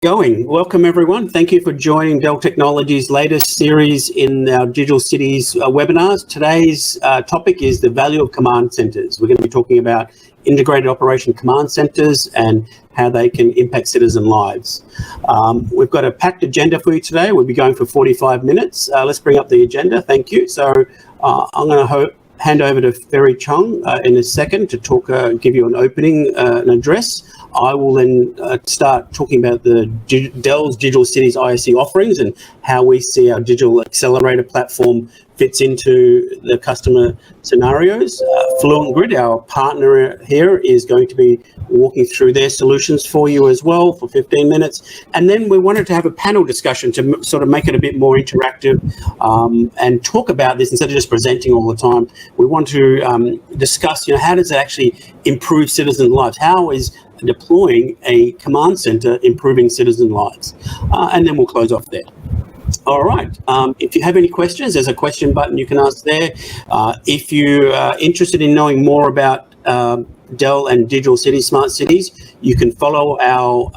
Going. Welcome everyone. Thank you for joining Dell Technologies' latest series in our Digital Cities webinars. Today's topic is the value of command centers. We're going to be talking about integrated operation command centers and how they can impact citizen lives. We've got a packed agenda for you today. We'll be going for 45 minutes. Let's bring up the agenda. Thank you. So I'm going to hand over to Ferry Chong in a second to talk, give you an opening, an address. I will then start talking about the Dell's Digital Cities ISC offerings and how we see our digital accelerator platform fits into the customer scenarios. Fluentgrid, our partner here, is going to be walking through their solutions for you as well for 15 minutes. And then we wanted to have a panel discussion to sort of make it a bit more interactive and talk about this instead of just presenting all the time. We want to discuss, how does it actually improve citizen lives? How is deploying a command center improving citizen lives? And then we'll close off there. All right. If you have any questions, there's a question button you can ask there. If you are interested in knowing more about Dell and Digital Cities, Smart Cities, you can follow our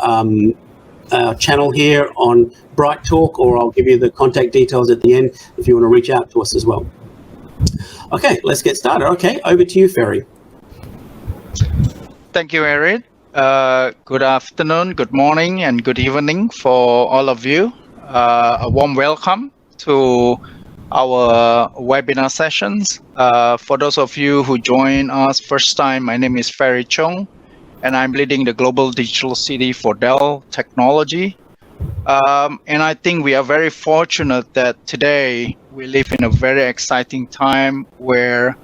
channel here on Bright Talk, or I'll give you the contact details at the end if you want to reach out to us as well. Okay, let's get started. Okay, over to you, Ferry. Thank you, Eric. Good afternoon, good morning, and good evening for all of you. A warm welcome to our webinar sessions. For those of you who join us first time, my name is Ferry Chong, and I'm leading the Global Digital City for Dell Technology. And I think we are very fortunate that today we live in a very exciting time where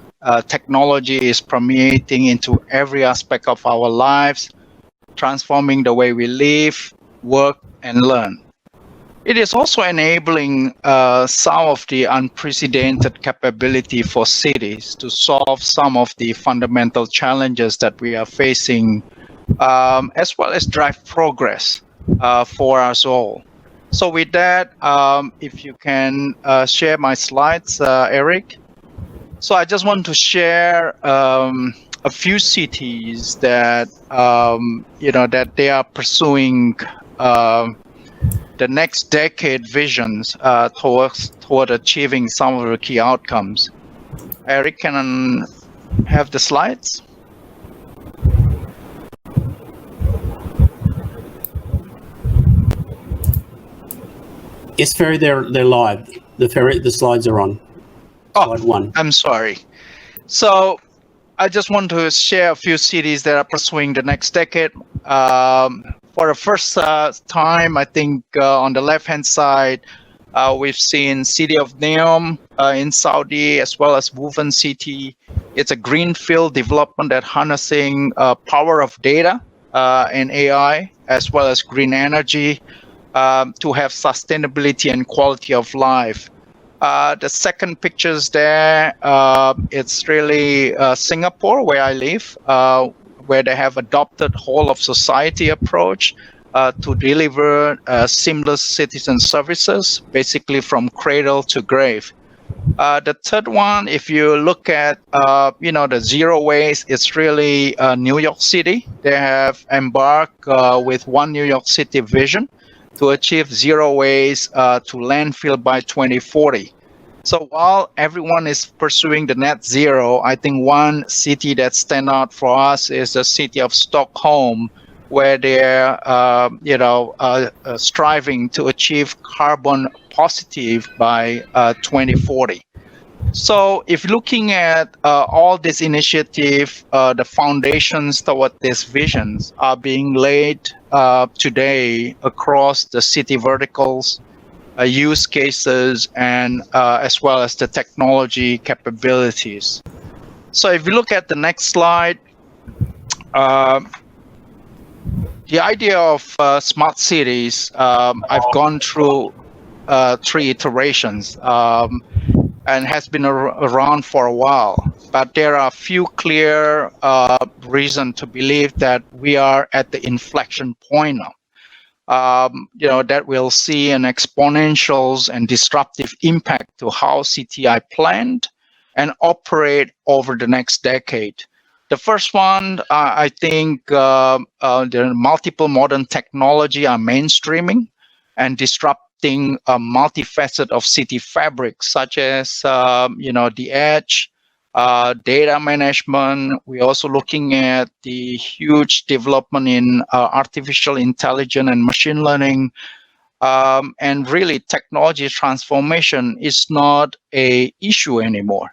technology is permeating into every aspect of our lives, transforming the way we live, work, and learn. It is also enabling some of the unprecedented capability for cities to solve some of the fundamental challenges that we are facing, as well as drive progress for us all. So with that, if you can share my slides, Eric. So I just want to share a few cities that that they are pursuing the next decade visions toward achieving some of the key outcomes. Eric, can I have the slides? Yes, Ferry, they're live. The slides are on. Slide one. I'm sorry. So I just want to share a few cities that are pursuing the next decade. For the first time, I think on the left-hand side, we've seen City of Neom in Saudi, as well as Woven City. It's a greenfield development that harnessing power of data and AI, as well as green energy to have sustainability and quality of life. The second pictures there, it's really Singapore, where I live, where they have adopted whole of society approach to deliver seamless citizen services, basically from cradle to grave. The third one, if you look at the zero waste, it's really New York City. They have embarked with One New York City vision to achieve zero waste to landfill by 2040. So while everyone is pursuing the net zero, I think one city that stands out for us is the city of Stockholm, where they're striving to achieve carbon positive by 2040. So if looking at all this initiative, the foundations toward these visions are being laid today across the city verticals, use cases, and as well as the technology capabilities. So if you look at the next slide, the idea of smart cities, I've gone through 3 iterations and has been around for a while. But there are a few clear reasons to believe that we are at the inflection point now. That we'll see an exponential and disruptive impact to how CTI planned and operate over the next decade. The first one, I think there are multiple modern technology are mainstreaming and disrupting a multifaceted of city fabric, such as the edge, data management. We're also looking at the huge development in artificial intelligence and machine learning. And really, technology transformation is not an issue anymore.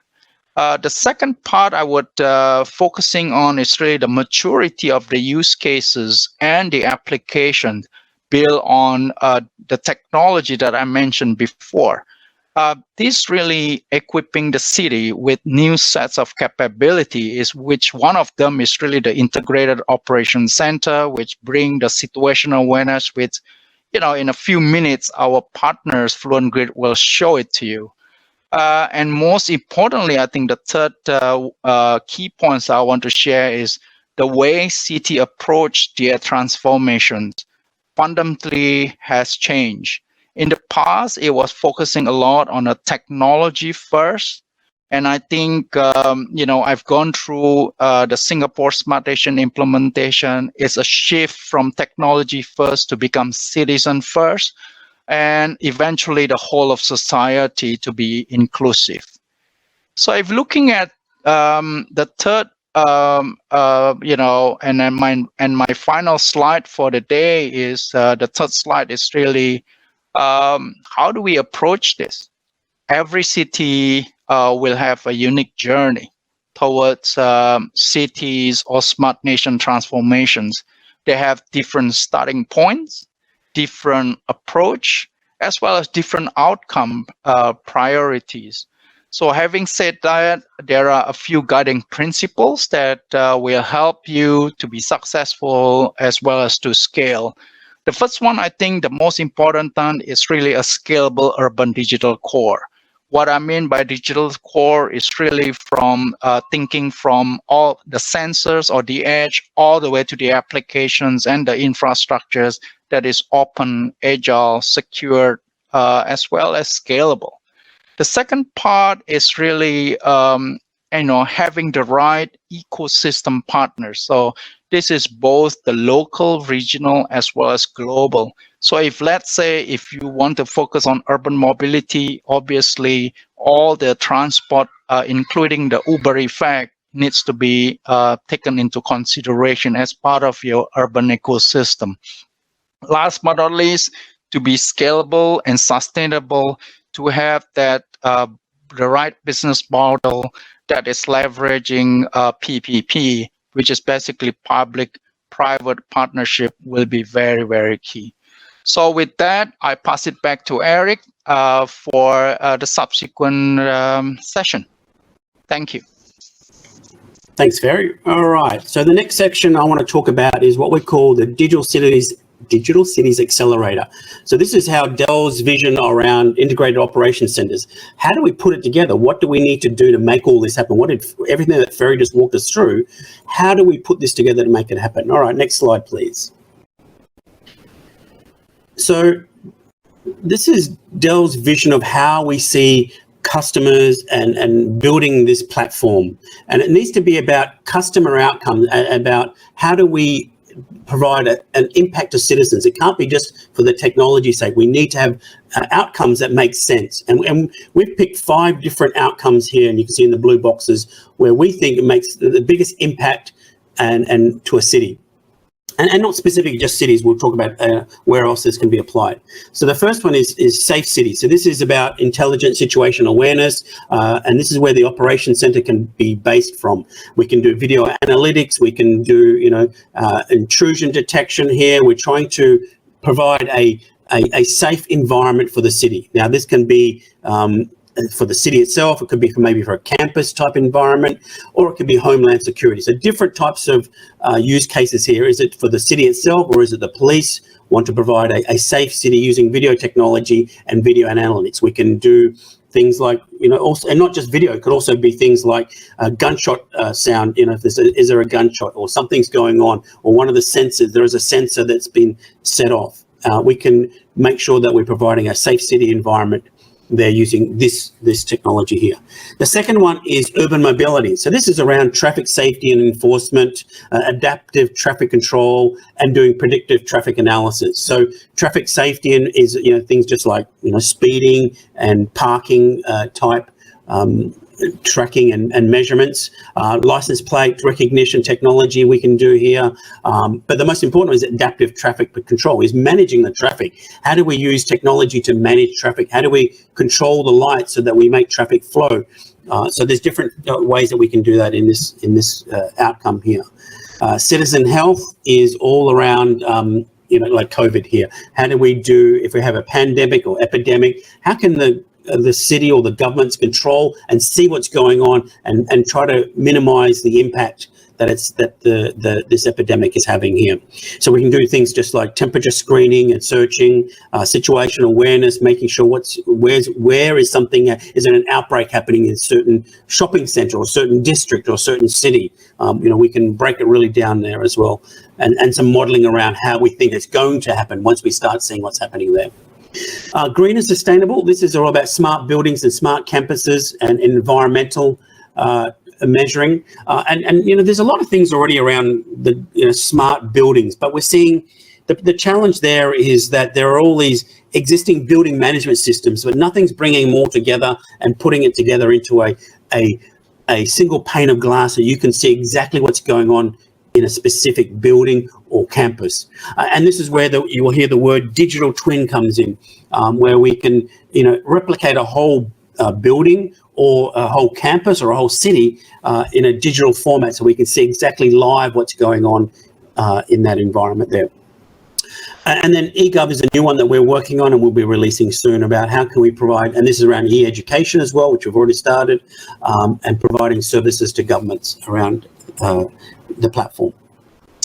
The second part I would focusing on is really the maturity of the use cases and the application built on the technology that I mentioned before. This really equipping the city with new sets of capabilities, which one of them is really the integrated operations center, which bring the situational awareness with, in a few minutes, our partners, Fluentgrid, will show it to you. And most importantly, I think the third key points I want to share is the way city approach their transformations fundamentally has changed. In the past, it was focusing a lot on a technology first. And I think, I've gone through the Singapore Smart Nation implementation. It's a shift from technology first to become citizen first, and eventually the whole of society to be inclusive. So if looking at the third, and my final slide for the day is the third slide is really how do we approach this? Every city will have a unique journey towards cities or smart nation transformations. They have different starting points, different approach, as well as different outcome priorities. So having said that, there are a few guiding principles that will help you to be successful as well as to scale. The first one, I think the most important one is really a scalable urban digital core. What I mean by digital core is really from thinking from all the sensors or the edge all the way to the applications and the infrastructures that is open, agile, secure, as well as scalable. The second part is really having the right ecosystem partners. So this is both the local, regional, as well as global. So if let's say if you want to focus on urban mobility, obviously all the transport, including the Uber effect, needs to be taken into consideration as part of your urban ecosystem. Last but not least, to be scalable and sustainable, to have that the right business model that is leveraging PPP, which is basically public-private partnership, will be very, very key. So with that, I pass it back to Eric for the subsequent session. Thank you. Thanks, Ferry. All right. So the next section I want to talk about is what we call the Digital Cities Accelerator. So this is how Dell's vision around integrated operation centers. How do we put it together? What do we need to do to make all this happen? Everything that Ferry just walked us through, how do we put this together to make it happen? All right, next slide, please. So this is Dell's vision of how we see customers and building this platform. And it needs to be about customer outcomes, about how do we provide an impact to citizens. It can't be just for the technology's sake. We need to have outcomes that make sense. And we've picked 5 different outcomes here, and you can see in the blue boxes where we think it makes the biggest impact and to a city. And not specifically just cities, we'll talk about where else this can be applied. So the first one is safe cities. So this is about intelligent situational awareness, and this is where the operation center can be based from. We can do video analytics, we can do intrusion detection here. We're trying to provide a safe environment for the city. Now this can be for the city itself, it could be maybe for a campus type environment, or it could be homeland security. So different types of use cases here. Is it for the city itself, or is it the police want to provide a safe city using video technology and video analytics? We can do things like, also, and not just video, it could also be things like gunshot sound, if is there a gunshot or something's going on, or one of the sensors, there is a sensor that's been set off. We can make sure that we're providing a safe city environment. they're using this technology here. The second one is urban mobility. So this is around traffic safety and enforcement, adaptive traffic control, and doing predictive traffic analysis. So traffic safety is things just like speeding and parking type tracking and measurements, license plate recognition technology we can do here. But the most important is adaptive traffic control, is managing the traffic. How do we use technology to manage traffic? How do we control the lights so that we make traffic flow? So there's different ways that we can do that in this outcome here. Citizen health is all around like COVID here. How do we do, if we have a pandemic or epidemic, how can the city or the governments control and see what's going on and try to minimize the impact that this epidemic is having here. So we can do things just like temperature screening and searching, situational awareness, making sure where is something, is there an outbreak happening in a certain shopping center or a certain district or a certain city. We can break it really down there as well, and some modeling around how we think it's going to happen once we start seeing what's happening there. Green and sustainable, this is all about smart buildings and smart campuses and environmental measuring. And there's a lot of things already around the smart buildings, but we're seeing the challenge there is that there are all these existing building management systems, but nothing's bringing them all together and putting it together into a single pane of glass so you can see exactly what's going on in a specific building or campus. And this is where you will hear the word digital twin comes in, where we can replicate a whole building or a whole campus or a whole city in a digital format so we can see exactly live what's going on in that environment there. And then eGov is a new one that we're working on and we'll be releasing soon, about how can we provide, and this is around e-education as well, which we've already started, and providing services to governments around the platform.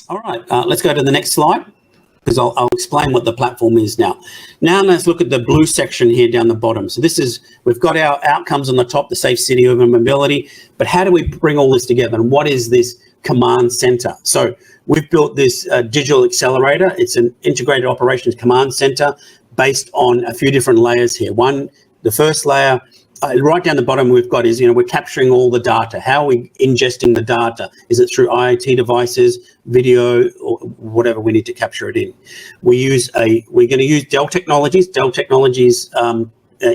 All right, let's go to the next slide, because I'll explain what the platform is now. Now let's look at the blue section here down the bottom. So we've got our outcomes on the top, the safe city, urban mobility, but how do we bring all this together, and what is this command center? So we've built this digital accelerator. It's an integrated operations command center based on a few different layers here. The first layer, right down the bottom we've got is, we're capturing all the data. How are we ingesting the data? Is it through IoT devices, video, or whatever we need to capture it in? We're going to use Dell Technologies. Dell Technologies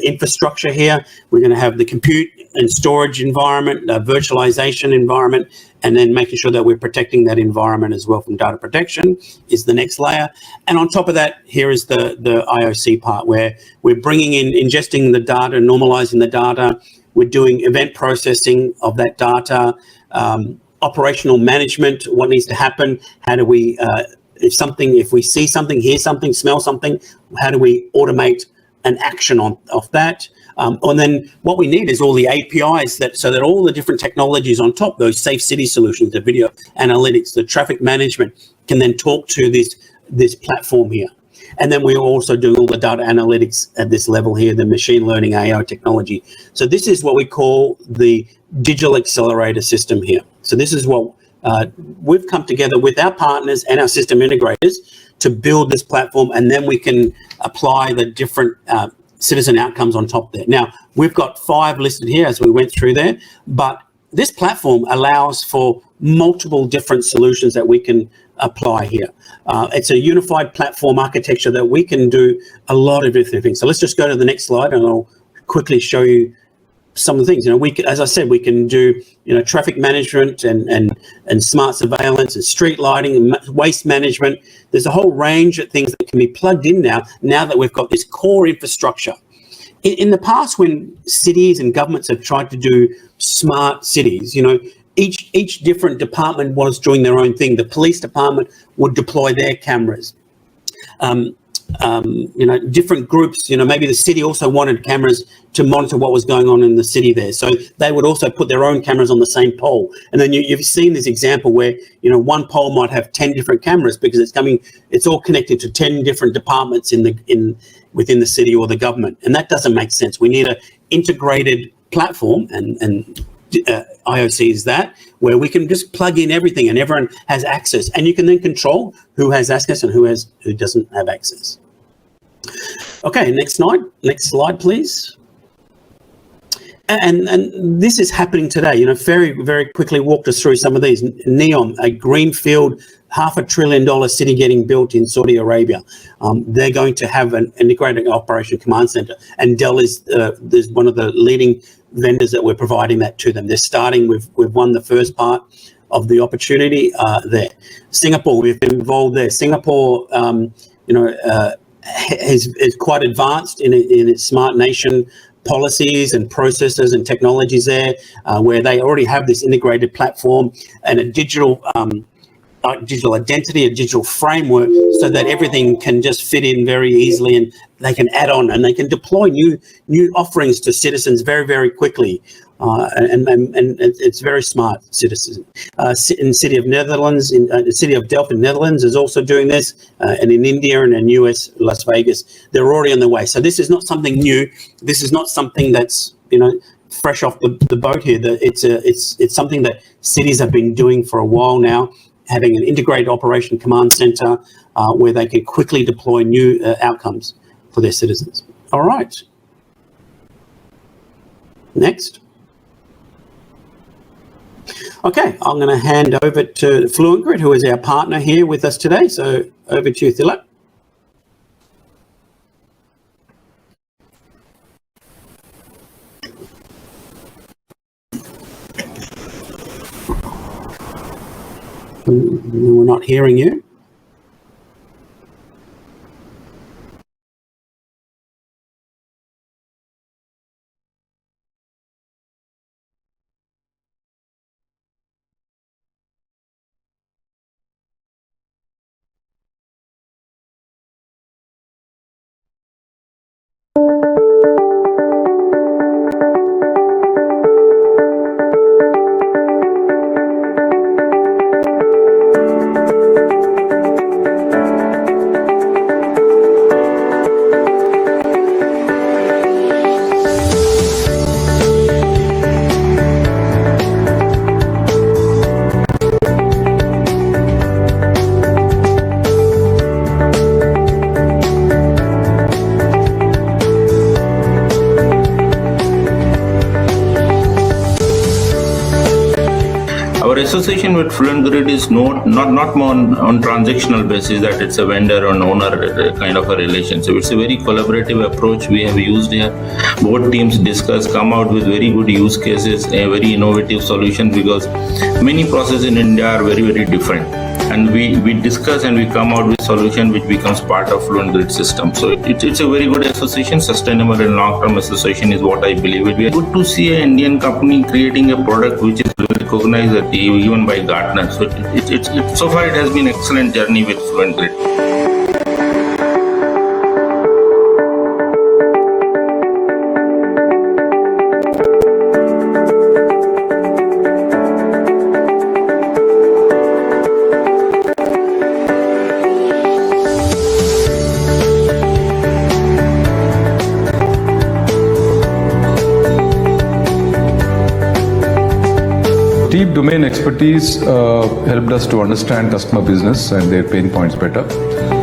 infrastructure here. We're going to have the compute and storage environment, virtualization environment, and then making sure that we're protecting that environment as well from data protection is the next layer. And on top of that, here is the IOC part, where we're bringing in, ingesting the data, normalizing the data. We're doing event processing of that data, operational management, what needs to happen. How do we, if we see something, hear something, smell something, how do we automate an action of that? And then what we need is all the APIs so that all the different technologies on top, those safe city solutions, the video analytics, the traffic management, can then talk to this platform here. And then we're also doing all the data analytics at this level here, the machine learning AI technology. So this is what we call the digital accelerator system here. So this is what we've come together with our partners and our system integrators to build this platform, and then we can apply the different citizen outcomes on top there. Now, we've got 5 listed here as we went through there, but this platform allows for multiple different solutions that we can apply here. It's a unified platform architecture that we can do a lot of different things. So let's just go to the next slide and I'll quickly show you some of the things. As I said, we can do traffic management and smart surveillance and street lighting and waste management. There's a whole range of things that can be plugged in now that we've got this core infrastructure. In the past, when cities and governments have tried to do smart cities, each different department was doing their own thing. The police department would deploy their cameras. Different groups, maybe the city also wanted cameras to monitor what was going on in the city there. So they would also put their own cameras on the same pole. And then you've seen this example where, one pole might have 10 different cameras because it's all connected to 10 different departments within the city or the government. And that doesn't make sense. We need an integrated platform, and IOC is that, where we can just plug in everything and everyone has access, and you can then control who has access and who doesn't have access. Okay, next slide please. And this is happening today. Very, very quickly walked us through some of these. NEOM, a greenfield $500 billion city getting built in Saudi Arabia. They're going to have an integrated operation command center, and Dell is one of the leading vendors that we're providing that to them. They're starting. We've won the first part of the opportunity there. Singapore, we've been involved there. Singapore, is quite advanced in its smart nation policies and processes and technologies there, where they already have this integrated platform and a digital identity, a digital framework, so that everything can just fit in very easily, and they can add on and they can deploy new offerings to citizens very, very quickly. And it's very smart citizens. In the city of Netherlands, in the city of Delft in Netherlands is also doing this, and in India and in US, Las Vegas, they're already on the way. So this is not something new. This is not something that's fresh off the boat here. It's something that cities have been doing for a while now, having an integrated operation command center where they can quickly deploy new outcomes for their citizens. All right. Next. Okay, I'm going to hand over to Fluentgrid, who is our partner here with us today. So over to you, Thilak. We're not hearing you. Our association with Fluentgrid is not more on transactional basis, that it's a vendor and owner kind of a relationship. It's a very collaborative approach we have used here. Both teams discuss, come out with very good use cases, a very innovative solution, because many processes in India are very, very different. And we discuss and we come out with solution which becomes part of Fluentgrid system. So it's a very good association. Sustainable and long-term association is what I believe. It is good to see an Indian company creating a product which is recognized even by Gartner. So so far it has been an excellent journey with Fluentgrid. Deep domain expertise helped us to understand customer business and their pain points better,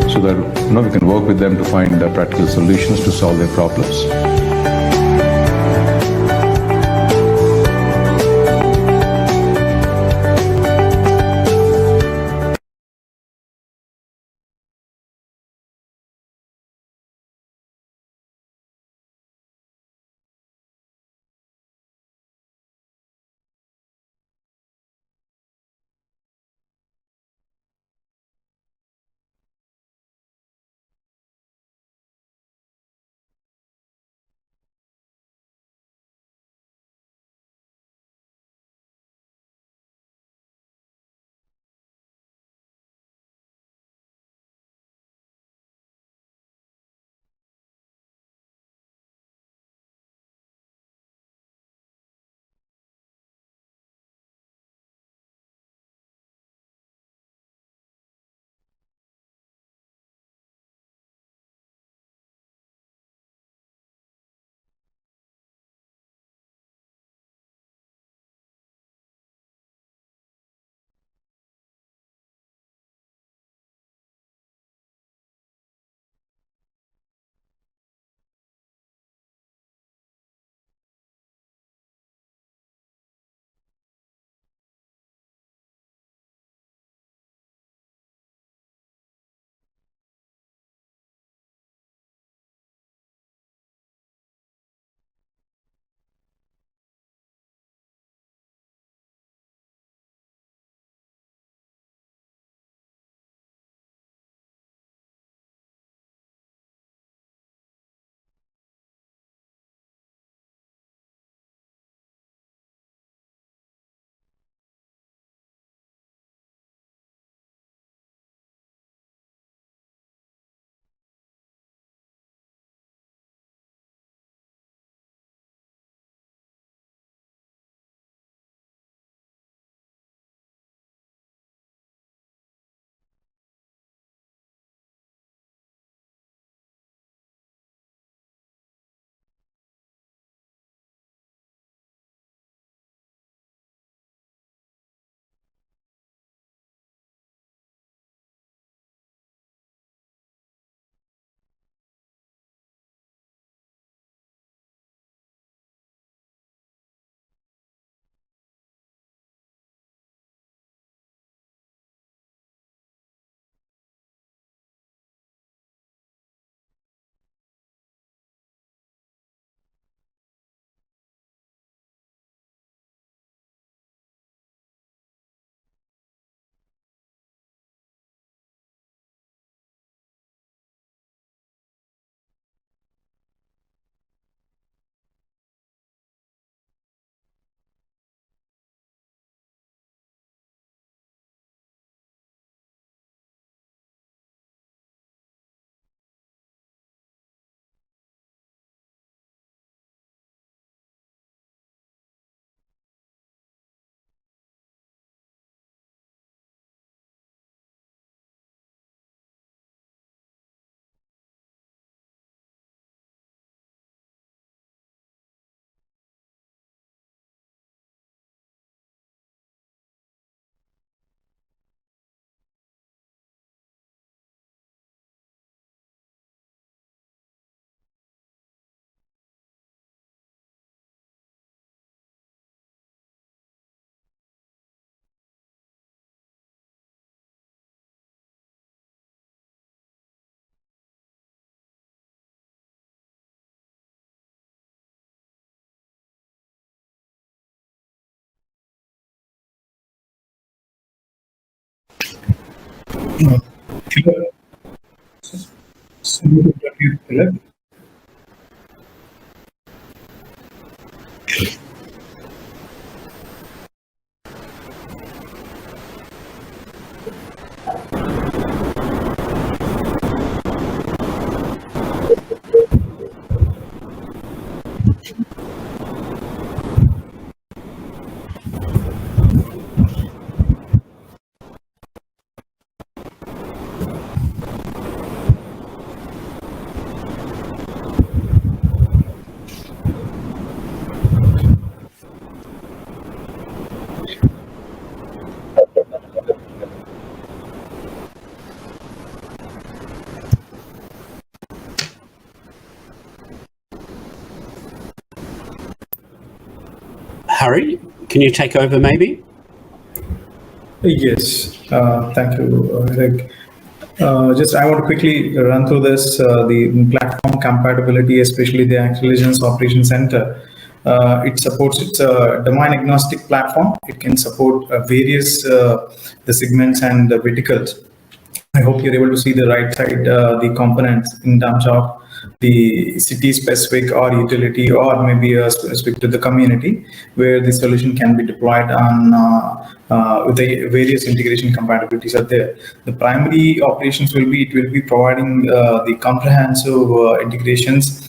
so that we can work with them to find practical solutions to solve their problems. Harry, can you take over maybe? Yes, thank you, Eric. Just I want to quickly run through this, the platform compatibility, especially the Actilligence Operation Center. It's a domain agnostic platform. It can support various the segments and the verticals. I hope you're able to see the right side, the components in terms of the city specific or utility or maybe specific to the community where the solution can be deployed on with the various integration compatibilities are there. The primary operations will be providing the comprehensive integrations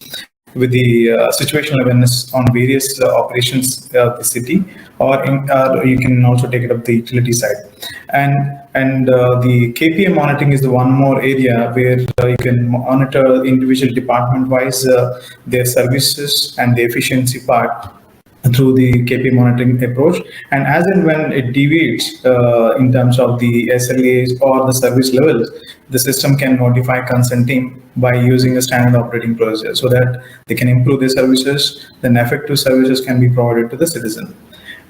with the situational awareness on various operations of the city, or you can also take it up the utility side. And the KPI monitoring is the one more area where you can monitor individual department-wise their services and the efficiency part through the KPI monitoring approach. And as and when it deviates in terms of the SLAs or the service levels, the system can notify concerned team by using a standard operating procedure so that they can improve their services, then effective services can be provided to the citizen.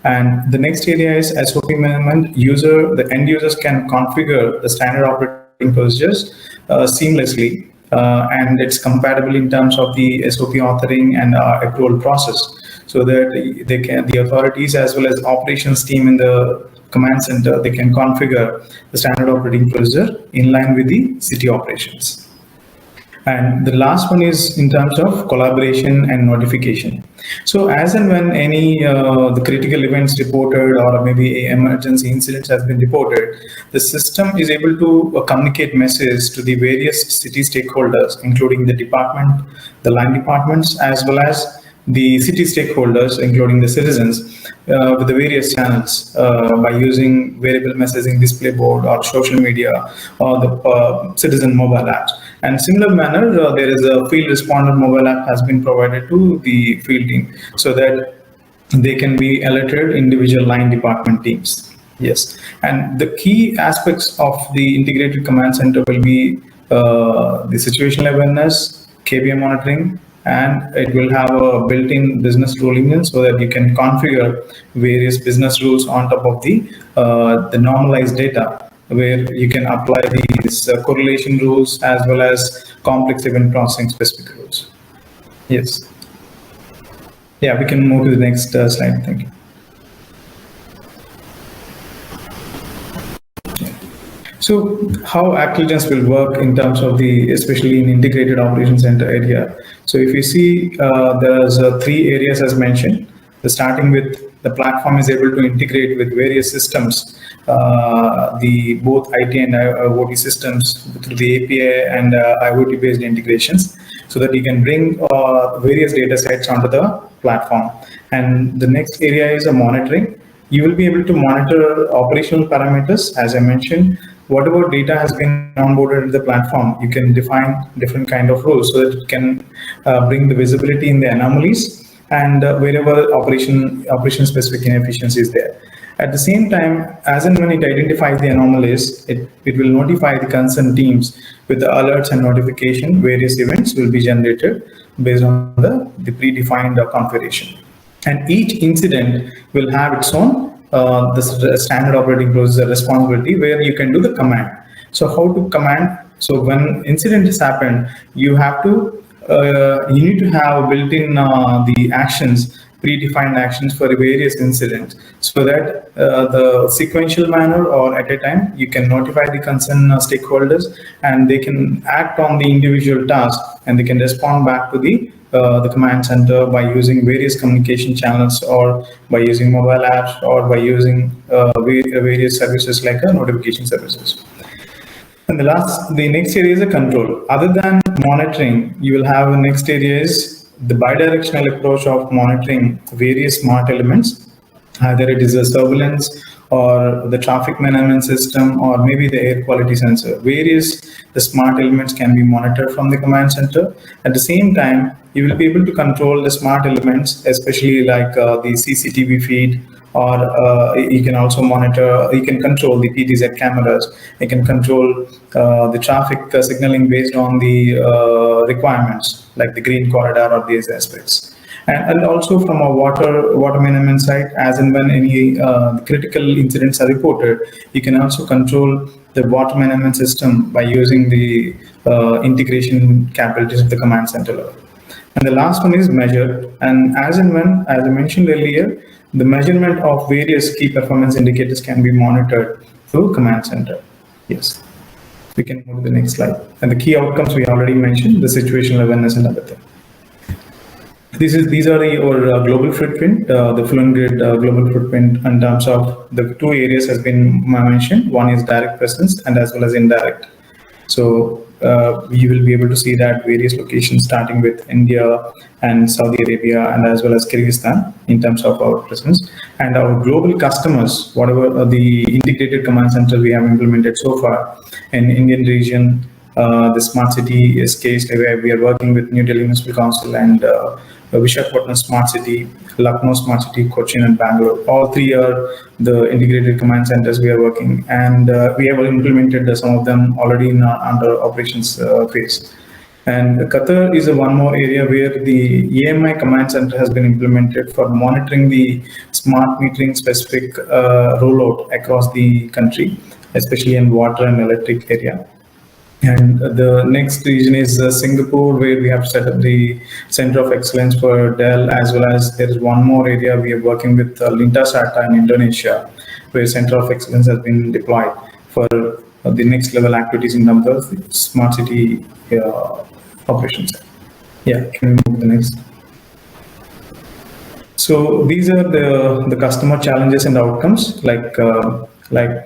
And the next area is SOP management. The end users can configure the standard operating procedures seamlessly, and it's compatible in terms of the SOP authoring and approval process, so that the authorities as well as operations team in the command center, they can configure the standard operating procedure in line with the city operations. And the last one is in terms of collaboration and notification. So as and when any the critical events reported or maybe emergency incidents has been reported, the system is able to communicate messages to the various city stakeholders, including the department, the line departments, as well as the city stakeholders, including the citizens, with the various channels by using variable messaging display board or social media or the citizen mobile apps. And similar manner, there is a field responder mobile app has been provided to the field team so that they can be alerted individual line department teams. Yes, and the key aspects of the integrated command center will be the situational awareness, KPI monitoring, and it will have a built-in business rule engine so that you can configure various business rules on top of the normalized data, where you can apply these correlation rules as well as complex event processing specific rules. Yes. Yeah, we can move to the next slide. Thank you. So how Actilligence will work in terms of especially in integrated operations center area. So if you see, there's 3 areas as mentioned. Starting with the platform is able to integrate with various systems, both IT and IoT systems through the API and IoT based integrations, so that you can bring various data sets onto the platform. And the next area is a monitoring. You will be able to monitor operational parameters, as I mentioned. Whatever data has been onboarded to the platform, you can define different kind of rules so that it can bring the visibility in the anomalies and wherever operation specific inefficiency is there. At the same time, as and when it identifies the anomalies, it will notify the concerned teams with the alerts and notification. Various events will be generated based on the predefined configuration. And each incident will have its own the standard operating procedure responsibility where you can do the command. So how to command? So when incident has happened, you have to you need to have built-in the actions predefined actions for various incidents, so that the sequential manner or at a time you can notify the concerned stakeholders, and they can act on the individual task, and they can respond back to the command center by using various communication channels, or by using mobile apps, or by using various services like notification services. And the next area is a control. Other than monitoring, you will have the next area is the bidirectional approach of monitoring various smart elements. Either it is a surveillance, or the traffic management system, or maybe the air quality sensor. The smart elements can be monitored from the command center. At the same time, you will be able to control the smart elements, especially like the CCTV feed, or you can also monitor, you can control the PTZ cameras, you can control the traffic signaling based on the requirements, like the green corridor or these aspects. And also from a water management side, as and when any critical incidents are reported, you can also control the water management system by using the integration capabilities of the command center level. And the last one is measure. And as and when, as I mentioned earlier, the measurement of various key performance indicators can be monitored through command center. Yes. We can move to the next slide. And the key outcomes we already mentioned, the situational awareness and everything. These are our global footprint, the Fluentgrid global footprint in terms of the two areas has been mentioned. One is direct presence and as well as indirect. So you will be able to see that various locations starting with India and Saudi Arabia and as well as Kyrgyzstan in terms of our presence. And our global customers, whatever the integrated command center we have implemented so far in Indian region, the smart city is case where we are working with New Delhi Municipal Council and Vishakhapatnam Smart City, Lucknow Smart City, Cochin and Bangalore. All three are the integrated command centers we are working, and we have implemented some of them already in under operations phase. And Qatar is one more area where the EMI command center has been implemented for monitoring the smart metering specific rollout across the country, especially in water and electric area. And the next region is Singapore, where we have set up the Center of Excellence for Dell, as well as there is one more area we are working with Lintasarta in Indonesia, where Center of Excellence has been deployed for the next level activities in terms of smart city operations. Yeah, can we move to the next? So these are the customer challenges and outcomes, like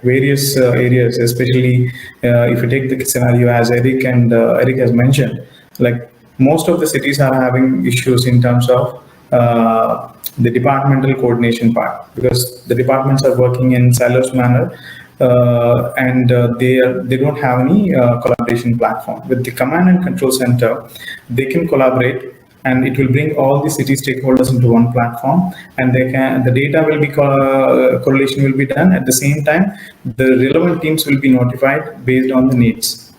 various areas, especially if you take the scenario as Eric has mentioned, like most of the cities are having issues in terms of the departmental coordination part, because the departments are working in silos manner, and they don't have any collaboration platform. With the command and control center, they can collaborate, and it will bring all the city stakeholders into one platform, and the data will be correlation will be done. At the same time, the relevant teams will be notified based on the needs,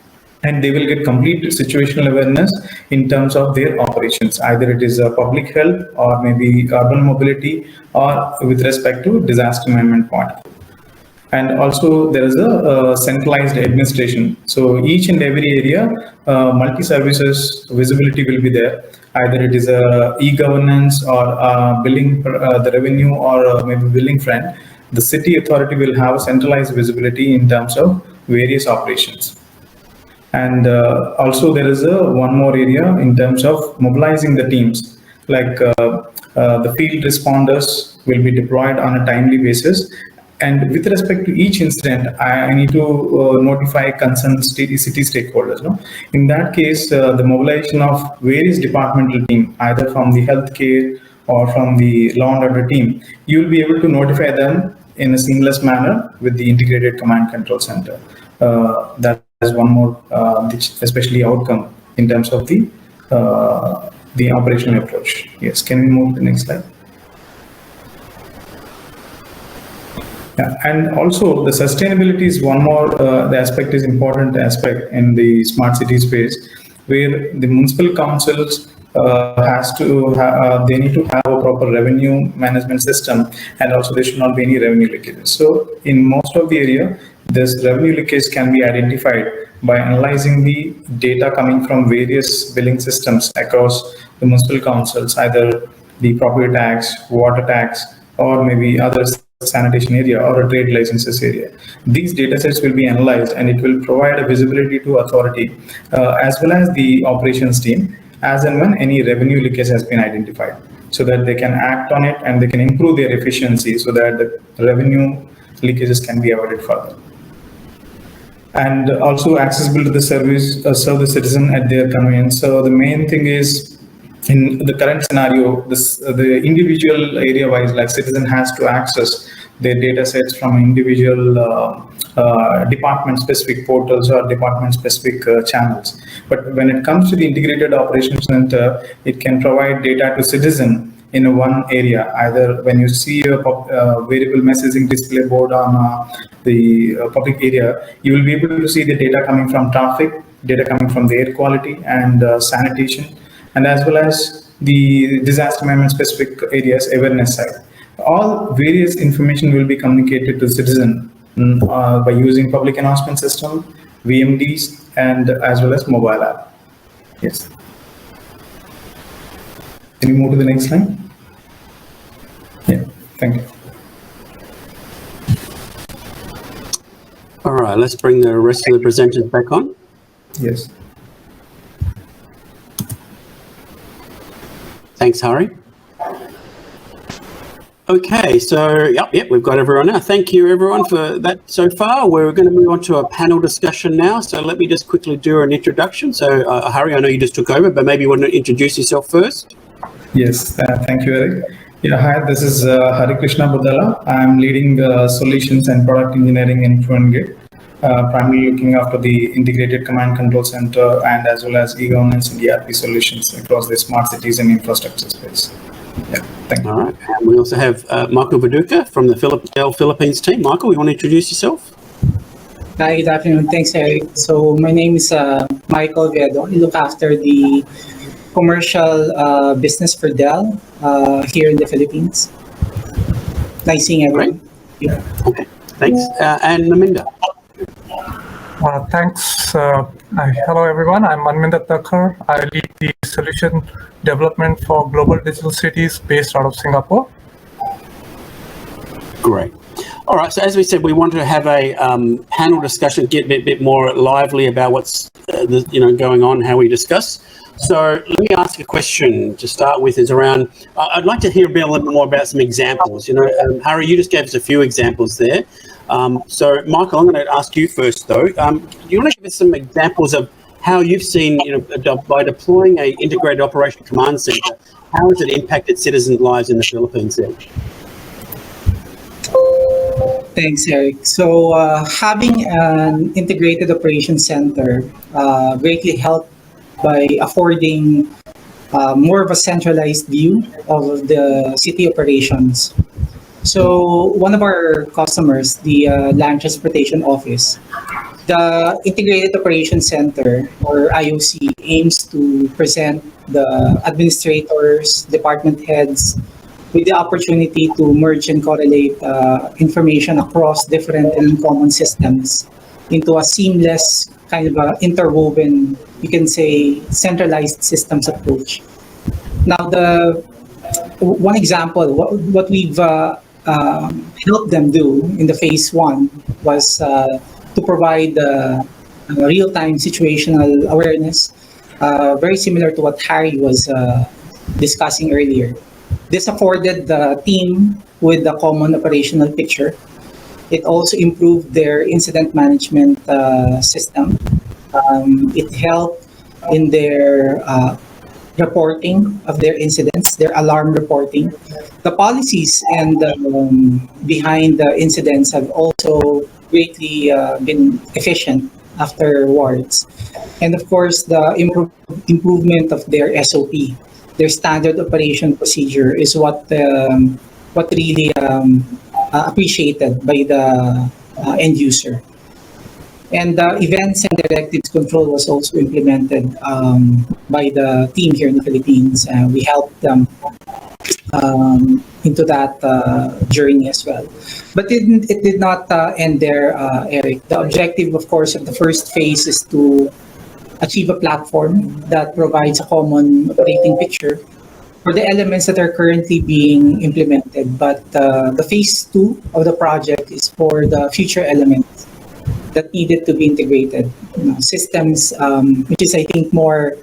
and they will get complete situational awareness in terms of their operations. Either it is public health, or maybe urban mobility, or with respect to disaster management point. And also there is a centralized administration. So each and every area, multi-services visibility will be there. Either it is e-governance, or billing, the revenue, or maybe billing front. The city authority will have centralized visibility in terms of various operations. And also there is one more area in terms of mobilizing the teams, like the field responders will be deployed on a timely basis. And with respect to each incident, I need to notify concerned city stakeholders. No? In that case, the mobilization of various departmental team, either from the healthcare or from the law and order team, you will be able to notify them in a seamless manner with the integrated command control center. That is one more, especially outcome in terms of the operational approach. Yes, can we move to the next slide? Yeah, and also the sustainability is one more, the aspect is important aspect in the smart city space, where the municipal councils they need to have a proper revenue management system, and also there should not be any revenue leakages. So in most of the area, this revenue leakage can be identified by analyzing the data coming from various billing systems across the municipal councils, either the property tax, water tax, or maybe other sanitation area or a trade licenses area. These data sets will be analyzed and it will provide a visibility to authority as well as the operations team as and when any revenue leakage has been identified, so that they can act on it and they can improve their efficiency so that the revenue leakages can be avoided further. And also accessible to the service, serve the citizen at their convenience. So the main thing is, in the current scenario, the individual area-wise, like citizen has to access their data sets from individual department-specific portals or department-specific channels. But when it comes to the integrated operations center, it can provide data to citizen in one area. Either when you see a variable messaging display board on the public area, you will be able to see the data coming from traffic, data coming from the air quality and sanitation, and as well as the disaster management specific areas awareness side. All various information will be communicated to citizen by using public announcement system, VMDs, and as well as mobile app. Yes. Can you move to the next slide? Yeah, thank you. All right, let's bring the rest of the presenters back on. Yes. Thanks, Hari. Okay, so yep, we've got everyone now. Thank you, everyone, for that so far. We're going to move on to a panel discussion now. So let me just quickly do an introduction. So, Hari, I know you just took over, but maybe you want to introduce yourself first. Yes, thank you, Eric. Yeah, hi, this is Hari Krishna Boddala. I'm leading solutions and product engineering in Fluentgrid, primarily looking after the integrated command control center and as well as e-governance and ERP solutions across the smart cities and infrastructure space. Yeah, thank you. All right, and we also have Michael Viduka from the Dell Philippines team. Michael, you want to introduce yourself? Hi, good afternoon. Thanks, Eric. So my name is Michael Viedo. I look after the commercial business for Dell here in the Philippines. Nice seeing everyone. Yeah. Okay, thanks. And Naminda. Thanks. Hello, everyone. I'm Manminder Thakkar. I lead the solution development for global digital cities based out of Singapore. Great. All right. So as we said, we wanted to have a panel discussion, get a bit more lively about what's going on, how we discuss. So let me ask a question to start with. Is around. I'd like to hear a little bit more about some examples. Hari, you just gave us a few examples there. So Michael, I'm going to ask you first, though. You want to give us some examples of how you've seen, by deploying a integrated operation command center, how has it impacted citizens' lives in the Philippines then? Thanks, Eric. So having an integrated operations center greatly helped by affording more of a centralized view of the city operations. So one of our customers, the Land Transportation Office, the Integrated Operations Center, or IOC, aims to present the administrators, department heads, with the opportunity to merge and correlate information across different and common systems into a seamless, kind of a interwoven, you can say, centralized systems approach. Now, the one example, what we've helped them do in the phase one was to provide real-time situational awareness, very similar to what Hari was discussing earlier. This afforded the team with a common operational picture. It also improved their incident management system. It helped in their reporting of their incidents, their alarm reporting. The policies and behind the incidents have also greatly been efficient afterwards. And of course, the improvement of their SOP, their standard operation procedure, is what really appreciated by the end user. And the events and directives control was also implemented by the team here in the Philippines. We helped them into that journey as well. But it did not end there, Eric. The objective, of course, of the first phase is to achieve a platform that provides a common operating picture for the elements that are currently being implemented. But the phase 2 of the project is for the future elements that needed to be integrated. Systems, which is I think more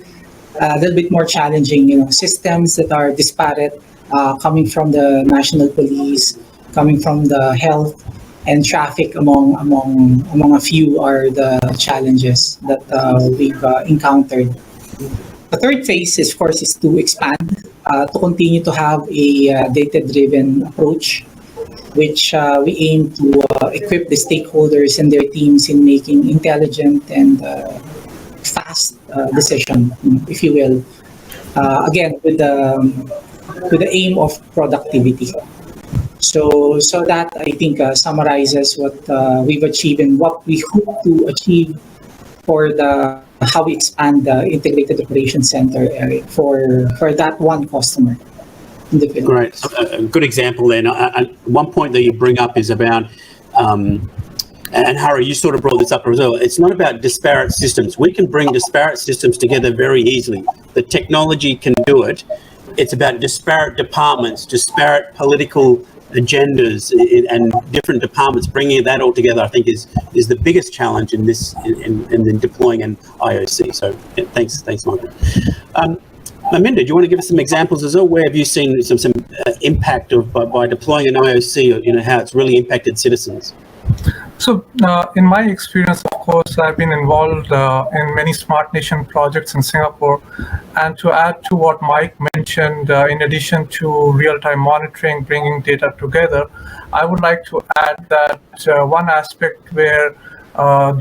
a little bit more challenging. Systems that are disparate, coming from the national police, coming from the health and traffic, among a few, are the challenges that we've encountered. The third phase, of course, is to expand, to continue to have a data-driven approach, which we aim to equip the stakeholders and their teams in making intelligent and fast decision, if you will. Again, with the aim of productivity. So that, I think, summarizes what we've achieved and what we hope to achieve for how we expand the integrated operations center for that one customer in the Philippines. Great. So, a good example then. One point that you bring up is about, and Harry, you sort of brought this up as well. It's not about disparate systems. We can bring disparate systems together very easily. The technology can do it. It's about disparate departments, disparate political agendas and different departments. Bringing that all together, I think, is the biggest challenge in this in deploying an IOC. So yeah, thanks, Michael. Aminda, do you want to give us some examples as well? Where have you seen some impact of by deploying an IOC, or how it's really impacted citizens? So in my experience, of course, I've been involved in many Smart Nation projects in Singapore. And to add to what Mike mentioned, in addition to real-time monitoring, bringing data together, I would like to add that one aspect where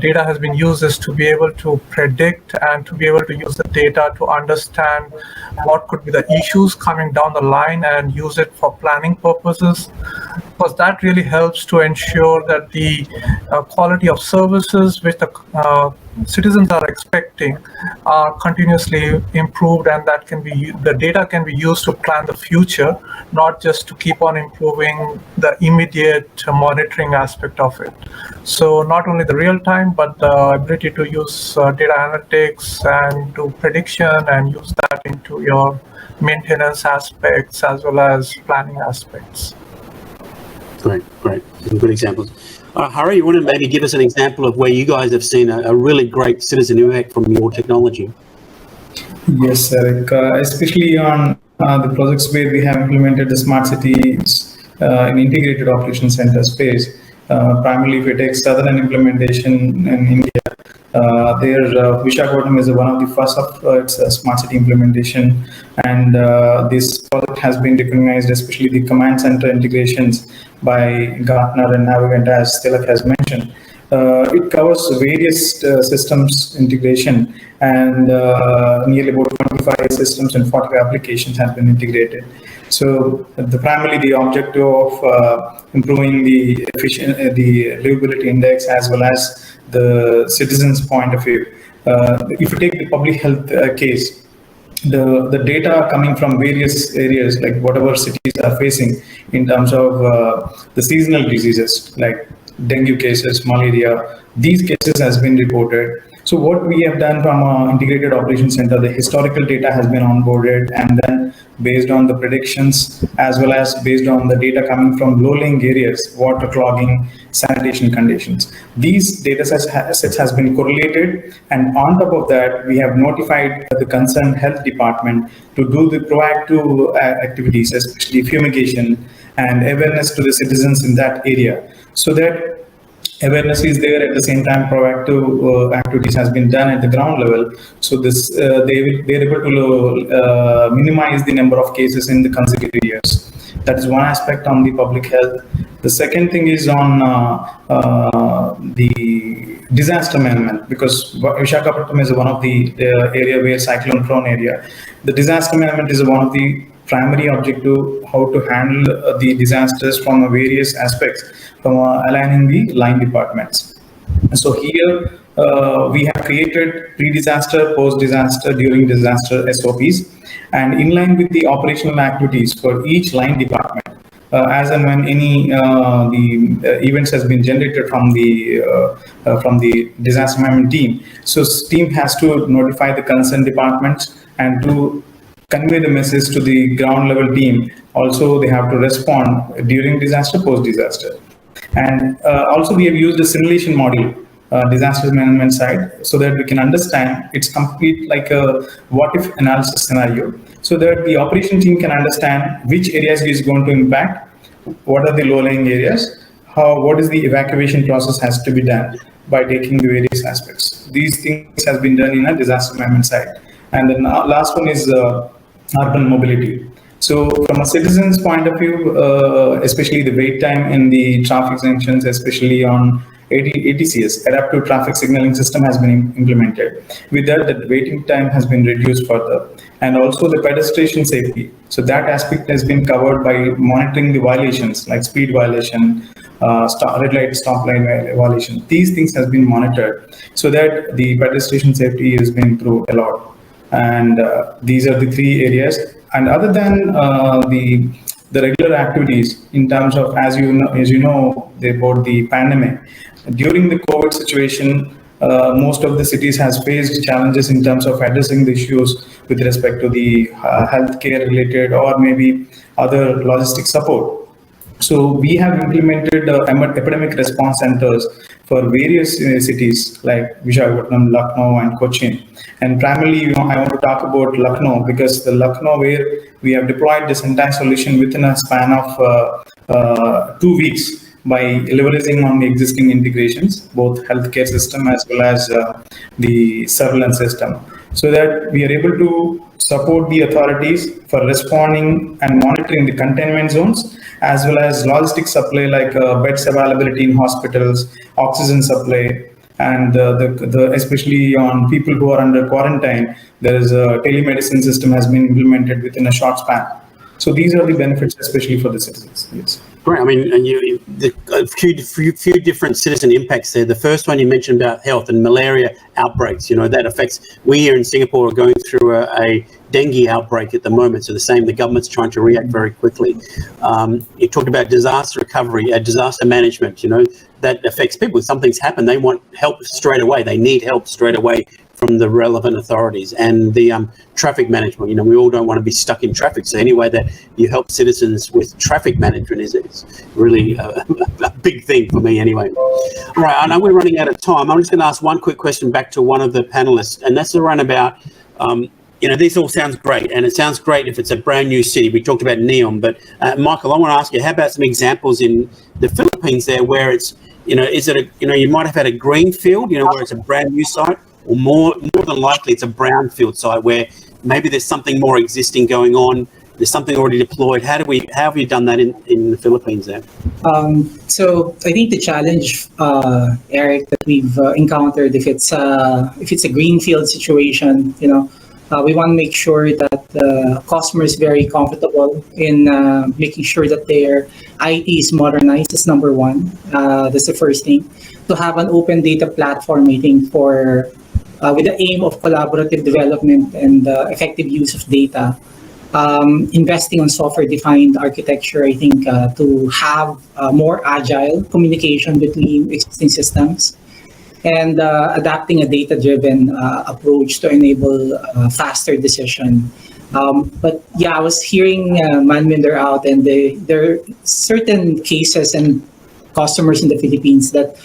data has been used is to be able to predict and to be able to use the data to understand what could be the issues coming down the line and use it for planning purposes, because that really helps to ensure that the quality of services which the citizens are expecting are continuously improved, and that the data can be used to plan the future, not just to keep on improving the immediate monitoring aspect of it. So not only the real time, but the ability to use data analytics and do prediction and use that into your maintenance aspects as well as planning aspects. Great. Some good examples. Harry, you want to maybe give us an example of where you guys have seen a really great citizen impact from your technology? Yes, Eric. Especially on the projects where we have implemented the smart cities in integrated operation center space. Primarily, if we take southern implementation in India, Visakhapatnam is one of the first of its smart city implementation, and this project has been recognized, especially the command center integrations by Gartner and Navigant, as Tilak has mentioned. It covers various systems integration, and nearly about 25 systems and 40 applications have been integrated. So primarily the objective of improving the livability index as well as the citizens' point of view. If you take the public health case, the data coming from various areas, like whatever cities are facing in terms of the seasonal diseases like dengue cases, malaria, these cases has been reported. So what we have done from our integrated operations center, the historical data has been onboarded, and then based on the predictions as well as based on the data coming from low-lying areas, water clogging, sanitation conditions, these data sets has been correlated, and on top of that, we have notified the concerned health department to do the proactive activities, especially fumigation and awareness to the citizens in that area, so that awareness is there. At the same time, proactive activities has been done at the ground level. So this they're able to minimize the number of cases in the consecutive years. That is one aspect on the public health. The second thing is on the disaster management, because Visakhapatnam is one of the area where cyclone prone area. The disaster management is one of the primary objective, how to handle the disasters from various aspects, from aligning the line departments. So here we have created pre-disaster, post-disaster, during disaster SOPs, and in line with the operational activities for each line department. As and when any the events has been generated from the disaster management team, so team has to notify the concerned departments and do convey the message to the ground level team. Also, they have to respond during disaster, post disaster. And also we have used a simulation module, disaster management side, so that we can understand it's complete like a what if analysis scenario, so that the operation team can understand which areas is going to impact, what are the low-lying areas, what is the evacuation process has to be done by taking the various aspects. These things has been done in a disaster management side. And then last one is urban mobility. So from a citizen's point of view, especially the wait time in the traffic junctions, especially on ATCS, adaptive traffic signaling system has been implemented. With that, the waiting time has been reduced further. And also the pedestrian safety. So that aspect has been covered by monitoring the violations like speed violation, red light, stop line violation. These things has been monitored so that the pedestrian safety has been improved a lot. And these are the three areas. And other than the regular activities in terms of, as you know about the pandemic, during the COVID situation, most of the cities has faced challenges in terms of addressing the issues with respect to the healthcare related or maybe other logistic support. So we have implemented epidemic response centers for various cities like Visakhapatnam, Lucknow, and Cochin. And primarily, I want to talk about Lucknow because the Lucknow where we have deployed this entire solution within a span of 2 weeks by leveraging on the existing integrations, both healthcare system as well as the surveillance system, so that we are able to support the authorities for responding and monitoring the containment zones, as well as logistic supply like beds availability in hospitals, oxygen supply, and especially on people who are under quarantine, there is a telemedicine system has been implemented within a short span. So these are the benefits, especially for the citizens. Yes. Great. I mean, and a few different citizen impacts there. The first one you mentioned about health and malaria outbreaks. That affects. We here in Singapore are going through a dengue outbreak at the moment. So the government's trying to react very quickly. You talked about disaster recovery, disaster management. That affects people. If something's happened, they want help straight away. They need help straight away from the relevant authorities. And the traffic management, we all don't want to be stuck in traffic. So any way that you help citizens with traffic management is really a big thing for me anyway. All right, I know we're running out of time. I'm just going to ask one quick question back to one of the panelists, and that's around about, this all sounds great, and it sounds great if it's a brand new city. We talked about NEOM, but Michael, I want to ask you, how about some examples in the Philippines there where it's, is it you might have had a green field, where it's a brand new site, or more than likely it's a brownfield site where maybe there's something more existing going on, there's something already deployed. How have you done that in the Philippines there? So I think the challenge, Eric, that we've encountered, if it's a greenfield situation, we want to make sure that the customer is very comfortable in making sure that their IT is modernized. That's number one. That's the first thing. To have an open data platform, I think, with the aim of collaborative development and effective use of data. Investing on software-defined architecture, I think, to have more agile communication between existing systems, and adapting a data-driven approach to enable faster decision. But yeah, I was hearing Manminder out, and there are certain cases and customers in the Philippines that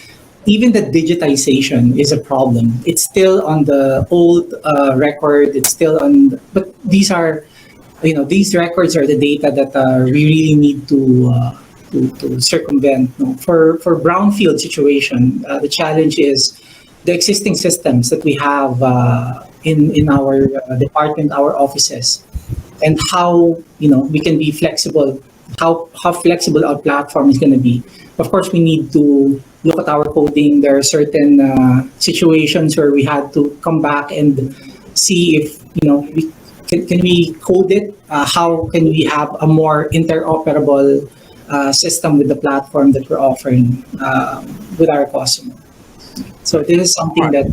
even the digitization is a problem. It's still on the old record. It's still on, but these records are the data that we really need to circumvent. For brownfield situation, the challenge is the existing systems that we have in our department, our offices, and how we can be flexible. How flexible our platform is going to be. Of course, we need to look at our coding. There are certain situations where we had to come back and see if can we code it. How can we have a more interoperable system with the platform that we're offering with our customer? So this is something that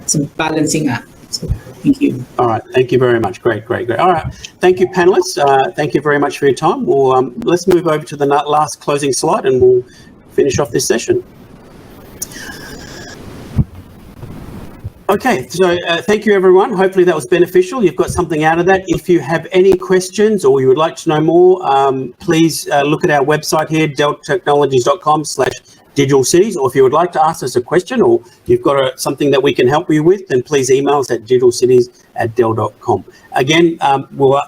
it's a balancing act. So thank you. All right. Thank you very much. Great. All right. Thank you, panelists. Thank you very much for your time. We'll let's move over to the last closing slide, and we'll finish off this session. Okay, so thank you, everyone. Hopefully that was beneficial. You've got something out of that. If you have any questions or you would like to know more, please look at our website here, delltechnologies.com/digital cities. Or if you would like to ask us a question or you've got something that we can help you with, then please email us at digitalcities@dell.com. Again,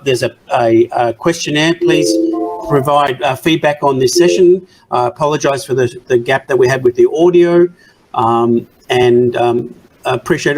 there's a questionnaire. Please provide feedback on this session. I apologize for the gap that we had with the audio, and appreciate